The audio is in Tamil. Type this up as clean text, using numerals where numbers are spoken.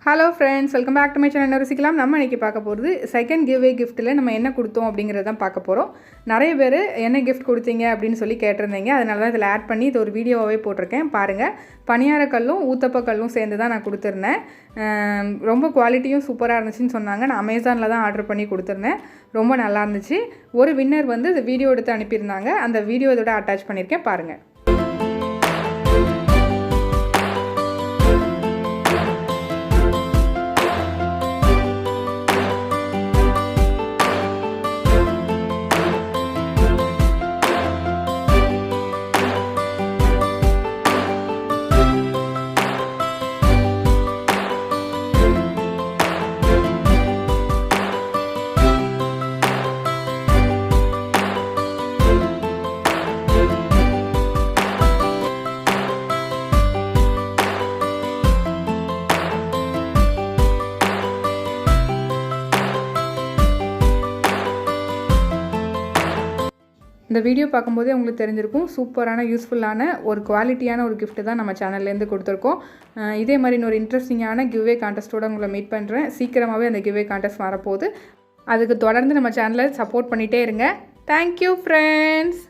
Hello friends, welcome back to my channel ருசிக்கலாம். நம்ம இன்றைக்கி பார்க்க போகிறது செகண்ட் கிவ்வே கிஃப்ட்டில் நம்ம என்ன கொடுத்தோம் அப்படிங்கிறது தான் பார்க்க போகிறோம். நிறைய பேர் என்ன கிஃப்ட் கொடுத்தீங்க அப்படின்னு சொல்லி கேட்டிருந்தீங்க. அதனால தான் இதில் ஆட் பண்ணி இது ஒரு வீடியோவாகவே போட்டிருக்கேன். பாருங்கள், பணியாரக்கல்லும் ஊத்தப்பக்கல்லும் சேர்ந்து தான் நான் கொடுத்துருந்தேன். ரொம்ப குவாலிட்டியும் சூப்பராக இருந்துச்சுன்னு சொன்னாங்க. நான் அமேசானில் தான் ஆர்டர் பண்ணி கொடுத்துருந்தேன். ரொம்ப நல்லா இருந்துச்சு. ஒரு வின்னர் வந்து இந்த வீடியோ எடுத்து அனுப்பியிருந்தாங்க. அந்த வீடியோ இதோட அட்டாச் பண்ணியிருக்கேன், பாருங்கள். இந்த வீடியோ பார்க்கும்போதே உங்களுக்கு தெரிஞ்சிருக்கும், சூப்பரான யூஸ்ஃபுல்லான ஒரு குவாலிட்டியான ஒரு கிஃப்ட்டு தான் நம்ம சேனல்லேருந்து கொடுத்துருக்கோம். இதே மாதிரி இன்னொரு இன்ட்ரெஸ்டிங்கான கிவ்வே கான்டெஸ்ட்டோடு உங்களை மீட் பண்ணுறேன். சீக்கிரமாகவே அந்த கிவ்வே கான்டெஸ்ட் வரப்போகுது. அதுக்கு தொடர்ந்து நம்ம சேனலை சப்போர்ட் பண்ணிகிட்டே இருங்க. Thank you friends.